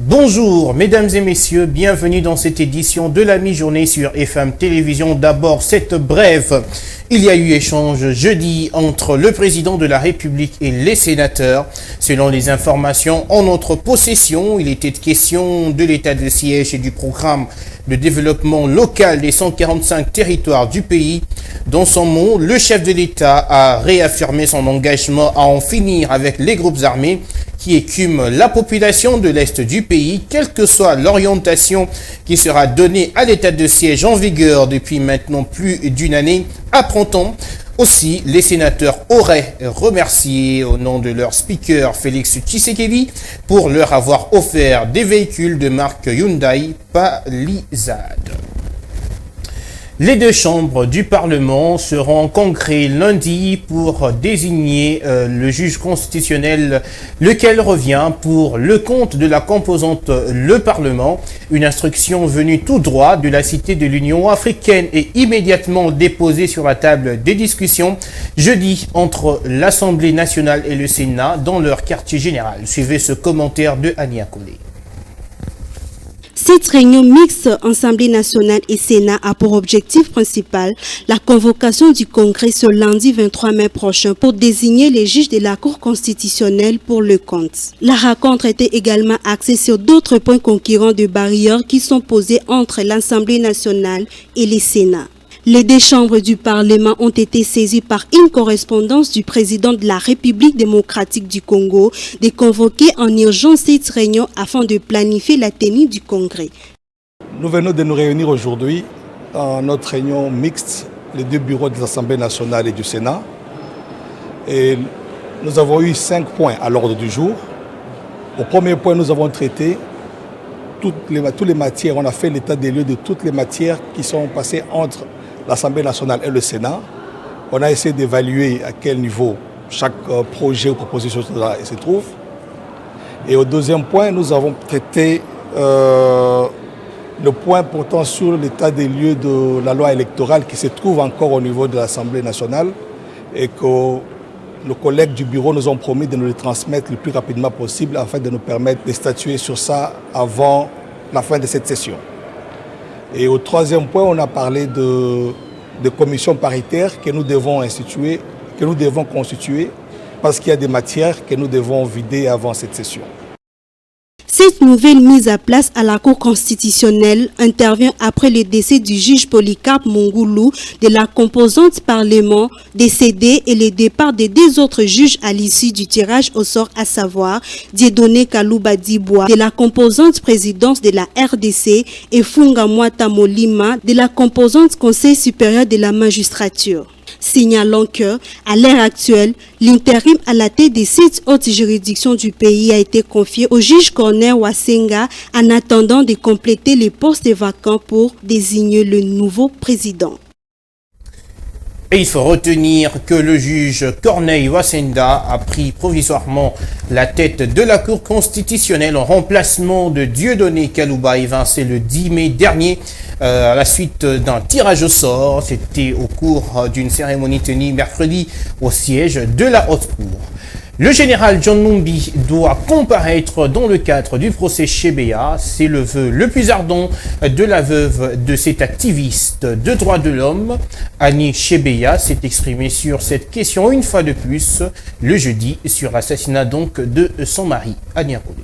Bonjour mesdames et messieurs, bienvenue dans cette édition de la mi-journée sur FM Télévision. D'abord cette brève. Il y a eu échange jeudi entre le président de la République et les sénateurs. Selon les informations en notre possession, il était question de l'état de siège et du programme de développement local des 145 territoires du pays. Dans son mot, le chef de l'État a réaffirmé son engagement à en finir avec les groupes armés qui écument la population de l'Est du pays, quelle que soit l'orientation qui sera donnée à l'état de siège en vigueur depuis maintenant plus d'une année. Apprend-on. Aussi, les sénateurs auraient remercié au nom de leur speaker Félix Tshisekedi pour leur avoir offert des véhicules de marque Hyundai Palisade. Les deux chambres du Parlement seront en congrès lundi pour désigner le juge constitutionnel, lequel revient pour le compte de la composante le Parlement. Une instruction venue tout droit de la Cité de l'Union africaine et immédiatement déposée sur la table des discussions jeudi entre l'Assemblée nationale et le Sénat dans leur quartier général. Suivez ce commentaire de Ania Kolé. Cette réunion mixte Assemblée nationale et Sénat a pour objectif principal la convocation du Congrès ce lundi 23 mai prochain pour désigner les juges de la Cour constitutionnelle pour le compte. La rencontre était également axée sur d'autres points concurrents de barrières qui sont posés entre l'Assemblée nationale et les Sénats. Les deux chambres du Parlement ont été saisies par une correspondance du président de la République démocratique du Congo de convoquer en urgence cette réunion afin de planifier la tenue du Congrès. Nous venons de nous réunir aujourd'hui dans notre réunion mixte, les deux bureaux de l'Assemblée nationale et du Sénat. Et nous avons eu 5 points à l'ordre du jour. Au premier point, nous avons traité toutes les matières. On a fait l'état des lieux de toutes les matières qui sont passées entre l'Assemblée nationale et le Sénat. On a essayé d'évaluer à quel niveau chaque projet ou proposition se trouve. Et au deuxième point, nous avons traité le point portant sur l'état des lieux de la loi électorale qui se trouve encore au niveau de l'Assemblée nationale et que nos collègues du bureau nous ont promis de nous le transmettre le plus rapidement possible afin de nous permettre de statuer sur ça avant la fin de cette session. Et au troisième point, on a parlé de commissions paritaires que nous devons instituer, que nous devons constituer, parce qu'il y a des matières que nous devons vider avant cette session. Cette nouvelle mise à place à la Cour constitutionnelle intervient après le décès du juge Polycarpe Mongoulou de la composante Parlement décédé et le départ des deux autres juges à l'issue du tirage au sort, à savoir Dieudonné Kalouba Dibois de la composante présidence de la RDC et Funga Mwata Molima de la composante Conseil supérieur de la magistrature. Signalant que, à l'heure actuelle, l'intérim à la tête des 7 hautes juridictions du pays a été confié au juge Corneille Wasenga en attendant de compléter les postes vacants pour désigner le nouveau président. Et il faut retenir que le juge Corneille Wasenga a pris provisoirement la tête de la Cour constitutionnelle en remplacement de Dieudonné Kalouba, évincé le 10 mai dernier à la suite d'un tirage au sort. C'était au cours d'une cérémonie tenue mercredi au siège de la Haute Cour. Le général John Numbi doit comparaître dans le cadre du procès Chebeya. C'est le vœu le plus ardent de la veuve de cet activiste de droits de l'homme. Annie Chebeya s'est exprimée sur cette question une fois de plus le jeudi sur l'assassinat donc de son mari, Annie Akoudé.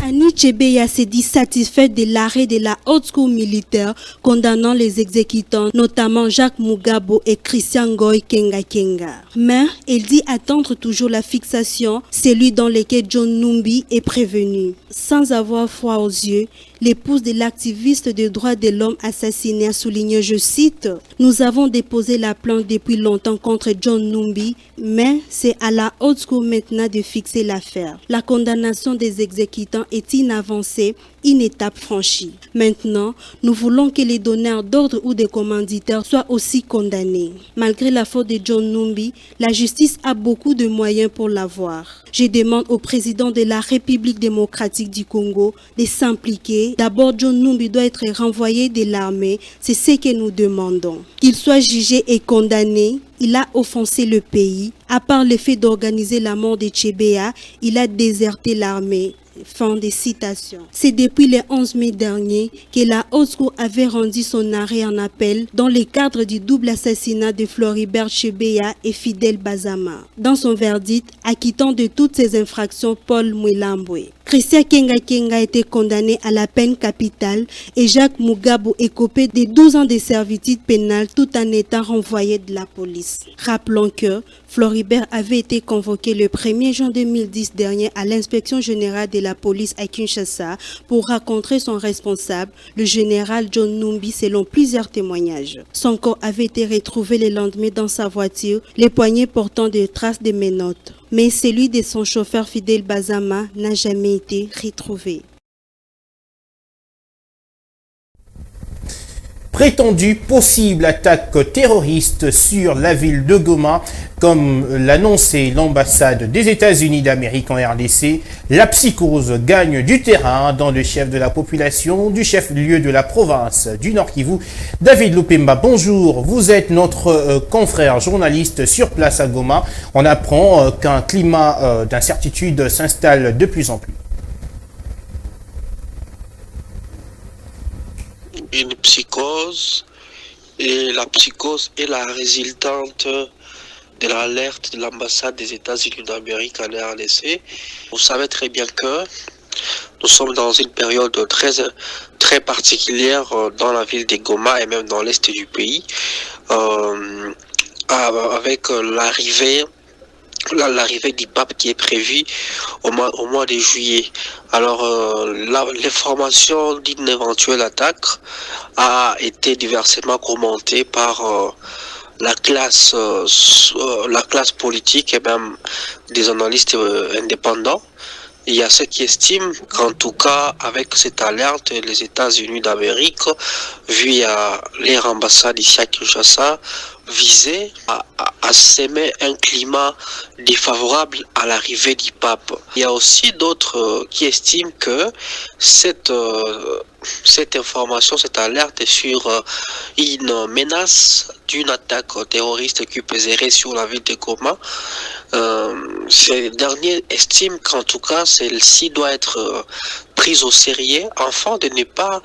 Annie Chebeya s'est dit satisfaite de l'arrêt de la haute cour militaire condamnant les exécutants, notamment Jacques Mugabo et Christian Ngoy Kenga Kenga. Mais elle dit attendre toujours la fixation, celui dans lequel John Numbi est prévenu. Sans avoir froid aux yeux, l'épouse de l'activiste des droits de l'homme assassiné a souligné, je cite, « Nous avons déposé la plainte depuis longtemps contre John Numbi, mais c'est à la haute cour maintenant de fixer l'affaire. La condamnation des exécutants est une avancée, une étape franchie. Maintenant, nous voulons que les donneurs d'ordre ou des commanditaires soient aussi condamnés. Malgré la faute de John Numbi, la justice a beaucoup de moyens pour l'avoir. Je demande au président de la République démocratique du Congo de s'impliquer. D'abord, John Numbi doit être renvoyé de l'armée. C'est ce que nous demandons. Qu'il soit jugé et condamné. Il a offensé le pays. À part le fait d'organiser la mort de Chebeya, il a déserté l'armée. Fin des citations. C'est depuis le 11 mai dernier que la Haute Cour avait rendu son arrêt en appel dans le cadre du double assassinat de Floribert Chebeya et Fidel Bazama. Dans son verdict, acquittant de toutes ces infractions Paul Mwilambwe. Christian Kenga Kenga a été condamné à la peine capitale et Jacques Mugabo écopé de 12 ans de servitude pénale tout en étant renvoyé de la police. Rappelons que Floribert avait été convoqué le 1er juin 2010 dernier à l'inspection générale de la police à Kinshasa pour rencontrer son responsable, le général John Numbi, selon plusieurs témoignages. Son corps avait été retrouvé le lendemain dans sa voiture, les poignets portant des traces de menottes. Mais celui de son chauffeur Fidel Bazama n'a jamais été retrouvé. Prétendue possible attaque terroriste sur la ville de Goma, comme l'annonçait l'ambassade des États-Unis d'Amérique en RDC, la psychose gagne du terrain dans le chef de la population du chef-lieu de la province du Nord Kivu. David Lupemba, bonjour, vous êtes notre confrère journaliste sur place à Goma. On apprend qu'un climat d'incertitude s'installe de plus en plus. Une psychose, et la psychose est la résultante de l'alerte de l'ambassade des États-Unis d'Amérique en RDC. Vous savez très bien que nous sommes dans une période très particulière dans la ville de Goma et même dans l'est du pays, avec l'arrivée du pape qui est prévue au mois de juillet. Alors, l'information d'une éventuelle attaque a été diversement commentée par la classe politique et même des analystes indépendants. Il y a ceux qui estiment qu'en tout cas, avec cette alerte, les États-Unis d'Amérique, via leur ambassade ici à Kinshasa, visaient à s'aimer un climat défavorable à l'arrivée du pape. Il y a aussi d'autres qui estiment que cette information, cette alerte est sur une menace d'une attaque terroriste qui pèserait sur la ville de Goma. Ces derniers estiment qu'en tout cas, celle-ci doit être prise au sérieux afin de ne pas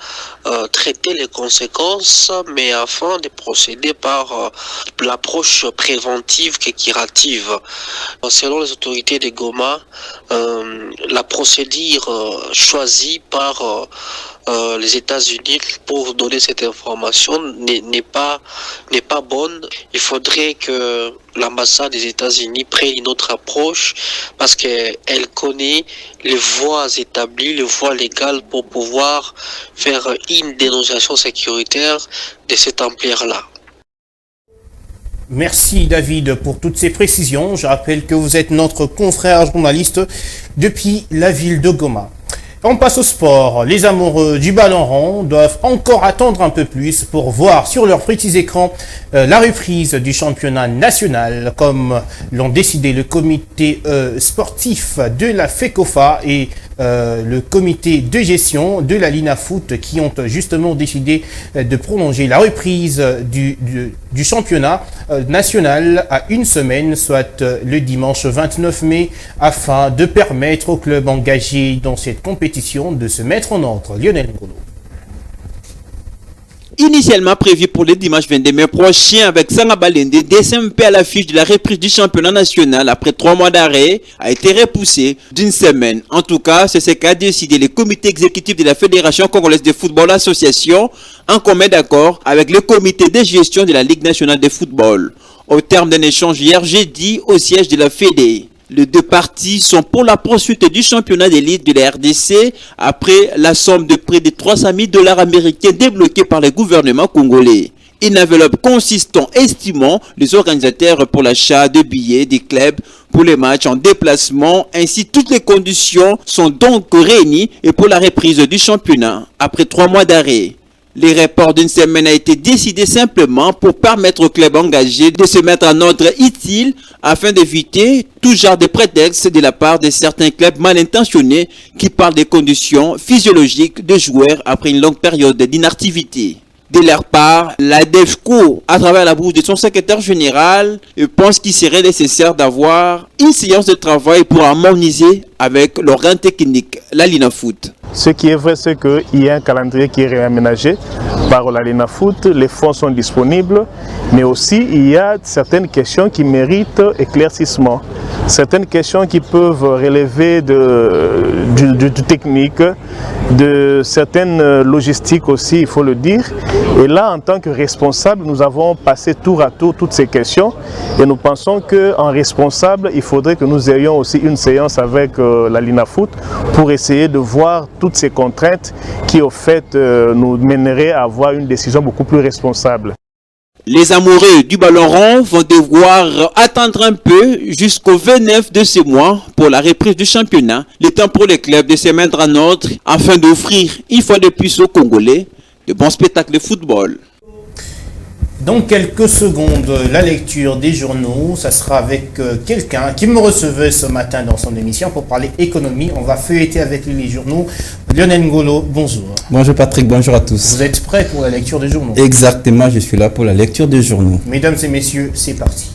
traiter les conséquences, mais afin de procéder par l'approche préventive et curative. Selon les autorités de Goma, la procédure choisie par les États-Unis pour donner cette information n'est pas bonne. Il faudrait que l'ambassade des États-Unis prenne une autre approche parce qu'elle connaît les voies établies, les voies légales pour pouvoir faire une dénonciation sécuritaire de cette ampleur-là. Merci David pour toutes ces précisions. Je rappelle que vous êtes notre confrère journaliste depuis la ville de Goma. On passe au sport. Les amoureux du ballon rond doivent encore attendre un peu plus pour voir sur leurs petits écrans la reprise du championnat national, comme l'ont décidé le comité sportif de la FECOFA et le comité de gestion de la Linafoot qui ont justement décidé de prolonger la reprise du championnat national à une semaine, soit le dimanche 29 mai, afin de permettre aux clubs engagés dans cette compétition de se mettre en ordre. Lionel Ngolo. Initialement prévu pour le dimanche 22 mai prochain avec Sanga Balende, DSMP à l'affiche de la reprise du championnat national après 3 mois d'arrêt a été repoussé d'une semaine. En tout cas, c'est ce qu'a décidé le comité exécutif de la Fédération congolaise de football association en commun d'accord avec le comité de gestion de la Ligue nationale de football. Au terme d'un échange hier jeudi au siège de la Fédé. Les deux parties sont pour la poursuite du championnat d'élite de la RDC après la somme de près de 300 000 $ américains débloquée par le gouvernement congolais. Une enveloppe consistant estimant les organisateurs pour l'achat de billets des clubs pour les matchs en déplacement. Ainsi, toutes les conditions sont donc réunies et pour la reprise du championnat après 3 mois d'arrêt. Le report d'une semaine a été décidé simplement pour permettre aux clubs engagés de se mettre en ordre utile afin d'éviter tout genre de prétexte de la part de certains clubs mal intentionnés qui parlent des conditions physiologiques des joueurs après une longue période d'inactivité. De leur part, la DEFCO, à travers la bouche de son secrétaire général, pense qu'il serait nécessaire d'avoir une séance de travail pour harmoniser avec l'organe technique, la Linafoot. Ce qui est vrai, c'est qu'il y a un calendrier qui est réaménagé par la Linafoot, les fonds sont disponibles, mais aussi il y a certaines questions qui méritent éclaircissement. Certaines questions qui peuvent relever du technique, de certaines logistiques aussi, il faut le dire. Et là, en tant que responsable, nous avons passé tour à tour toutes ces questions et nous pensons qu'en responsable, il faudrait que nous ayons aussi une séance avec la Linafoot pour essayer de voir toutes ces contraintes qui, au fait, nous mèneraient à avoir une décision beaucoup plus responsable. Les amoureux du ballon rond vont devoir attendre un peu jusqu'au 29 de ce mois pour la reprise du championnat. Le temps pour les clubs de se mettre en ordre afin d'offrir une fois de plus aux Congolais de bons spectacles de football. Dans quelques secondes, la lecture des journaux, ça sera avec quelqu'un qui me recevait ce matin dans son émission pour parler économie. On va feuilleter avec lui les journaux. Lionel Ngolo, bonjour. Bonjour Patrick, bonjour à tous. Vous êtes prêts pour la lecture des journaux? Exactement, je suis là pour la lecture des journaux. Mesdames et messieurs, c'est parti.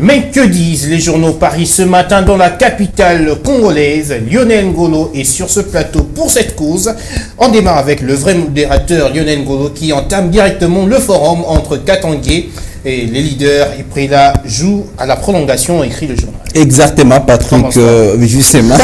Mais que disent les journaux Paris ce matin dans la capitale congolaise? Lionel Ngolo est sur ce plateau pour cette cause. On démarre avec le vrai modérateur Lionel Ngolo qui entame directement le forum entre Katangé et les leaders. Et Prila joue à la prolongation, écrit le journal. Exactement Patrick, justement.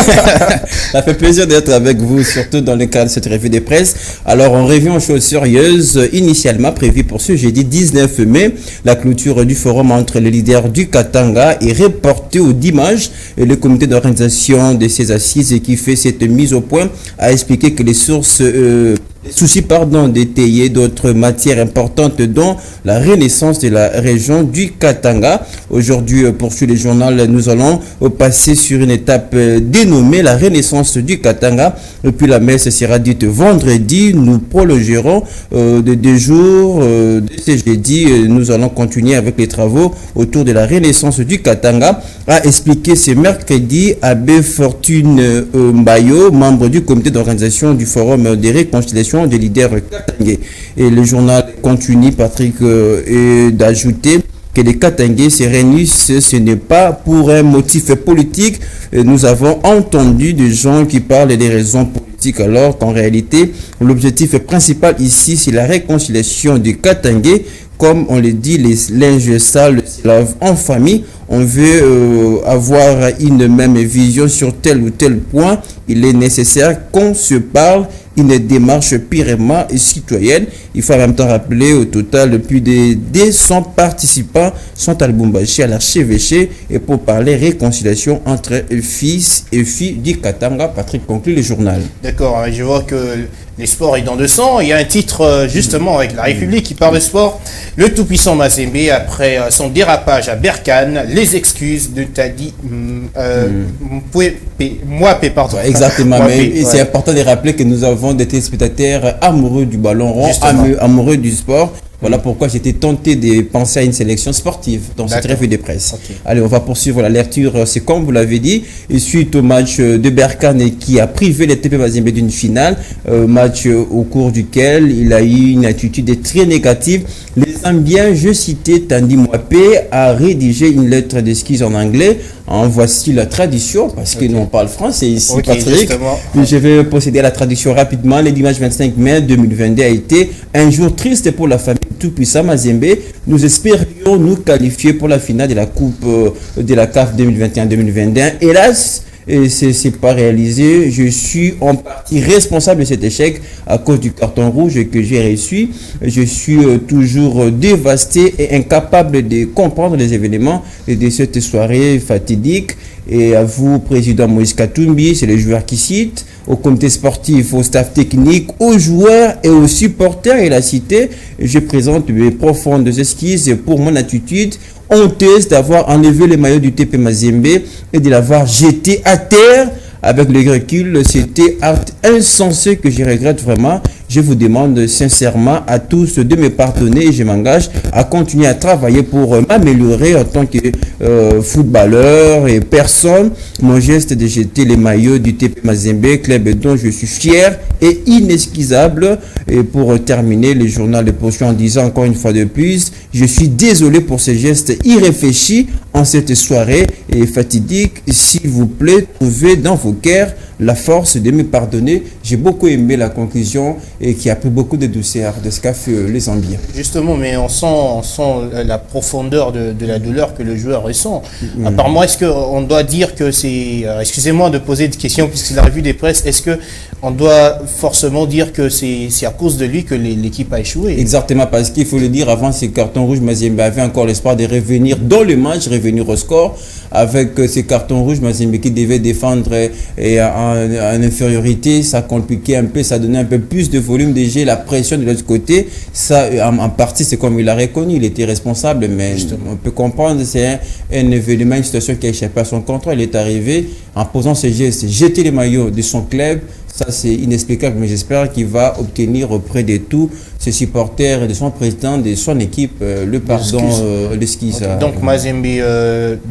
Ça fait plaisir d'être avec vous, surtout dans le cadre de cette revue de presse. Alors on revient aux choses sérieuses, initialement prévues pour ce jeudi 19 mai. La clôture du forum entre les leaders du Katanga est reportée au dimanche. Le comité d'organisation de ces assises qui fait cette mise au point a expliqué que les soucis d'étayer d'autres matières importantes dont la renaissance de la région du Katanga. Aujourd'hui, poursuit le journal, nous allons passer sur une étape dénommée la renaissance du Katanga. Et puis la messe sera dite vendredi. Nous prolongerons de 2 jours. De ce jeudi, nous allons continuer avec les travaux autour de la renaissance du Katanga. A expliqué ce mercredi Abbé Fortune Mbayo, membre du comité d'organisation du forum de réconciliation des leaders katangais. Et le journal continue, Patrick, d'ajouter que les Katangais se réunissent, ce n'est pas pour un motif politique. Nous avons entendu des gens qui parlent des raisons politiques, alors qu'en réalité, l'objectif principal ici, c'est la réconciliation des Katangais. Comme on le dit, les linges sales se lavent en famille. On veut avoir une même vision sur tel ou tel point. Il est nécessaire qu'on se parle, une démarche purement citoyenne. Il faut en même temps rappeler au total plus de 200 participants sont à Lubumbashi, à l'archevêché, et pour parler réconciliation entre fils et filles du Katanga. Patrick conclut le journal. D'accord, je vois que les sports est dans le sang. Il y a un titre justement avec la République qui parle de sport. Le tout-puissant Mazembe, après son dérapage à Berkane, les excuses de Tadi Mouapé, pardon. Exactement, mais c'est important de rappeler que nous avons des téléspectateurs amoureux du ballon rond, amoureux du sport. Voilà pourquoi j'étais tenté de penser à une sélection sportive dans cette revue de presse. Okay. Allez, on va poursuivre la lecture. C'est comme vous l'avez dit, et suite au match de Berkane qui a privé les TP Mazembe d'une finale, match au cours duquel il a eu une attitude très négative. Les Zambiens, je citais Tandi Mouapé, a rédigé une lettre d'excuse en anglais. Voici la traduction, parce que nous on parle français ici, Patrick. Je vais procéder à la traduction rapidement. Le dimanche 25 mai 2022 a été un jour triste pour la famille tout-puissant Mazembe. Nous espérions nous qualifier pour la finale de la Coupe de la CAF 2021-2021. Hélas, c'est pas réalisé. Je suis en partie responsable de cet échec à cause du carton rouge que j'ai reçu. Je suis toujours dévasté et incapable de comprendre les événements de cette soirée fatidique. Et à vous, président Moïse Katumbi, c'est les joueurs qui citent, au comité sportif, au staff technique, aux joueurs et aux supporters et la cité. Je présente mes profondes excuses pour mon attitude honteuse d'avoir enlevé le maillot du TP Mazembe et de l'avoir jeté à terre avec le recul, c'était acte insensé que je regrette vraiment. Je vous demande sincèrement à tous de me pardonner et je m'engage à continuer à travailler pour m'améliorer en tant que footballeur et personne. Mon geste de jeter les maillots du TP Mazembe, club dont je suis fier et inexcusable. Et pour terminer le journal de potion en disant encore une fois de plus, je suis désolé pour ces gestes irréfléchis en cette soirée et fatidique. S'il vous plaît, trouvez dans vos cœurs la force de me pardonner. J'ai beaucoup aimé la conclusion et qui a pris beaucoup de douceur de ce qu'a fait les Zambiens. Justement, mais on sent la profondeur de la douleur que le joueur ressent. Apparemment, est-ce qu'on doit dire que c'est... excusez-moi de poser des questions puisque c'est la revue des presses. Est-ce qu'on doit forcément dire que c'est à cause de lui que l'équipe a échoué? Exactement, parce qu'il faut le dire, avant ces cartons rouges, Mazembe avait encore l'espoir de revenir dans le match, revenir au score. Avec ces cartons rouges, Mazembe qui devait défendre en infériorité, ça compliquait un peu, ça donnait un peu plus de volume de jeu, la pression de l'autre côté. Ça, en partie, c'est comme il a reconnu, il était responsable, mais justement, on peut comprendre, c'est un événement, une situation qui a échappé à son contrôle. Il est arrivé en posant ses gestes, jeter les maillots de son club. Ça, c'est inexplicable, mais j'espère qu'il va obtenir auprès de tous ses supporters, de son président, de son équipe, le pardon, l'excuse. Okay. Donc, Mazembe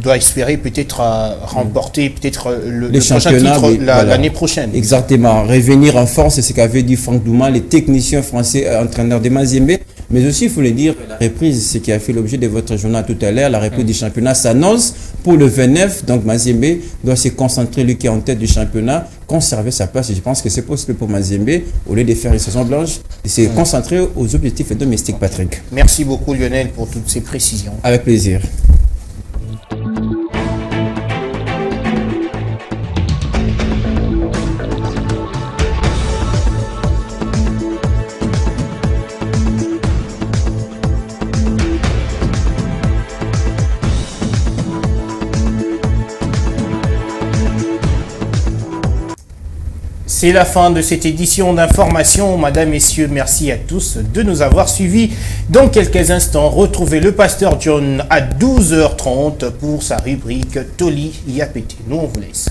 doit espérer peut-être remporter peut-être le prochain titre l'année prochaine. Exactement. Revenir en force, c'est ce qu'avait dit Franck Douma, les techniciens français, entraîneurs de Mazembe. Mais aussi, il faut le dire, la reprise, ce qui a fait l'objet de votre journal tout à l'heure, la reprise du championnat s'annonce pour le 29. Donc, Mazembe doit se concentrer, lui qui est en tête du championnat, conserver sa place. Et je pense que c'est possible pour Mazembe, au lieu de faire une saison blanche, de se concentrer aux objectifs domestiques, Patrick. Merci beaucoup, Lionel, pour toutes ces précisions. Avec plaisir. C'est la fin de cette édition d'information. Madame, Messieurs, merci à tous de nous avoir suivis. Dans quelques instants, retrouvez le pasteur John à 12h30 pour sa rubrique Toli Yapete. Nous, on vous laisse.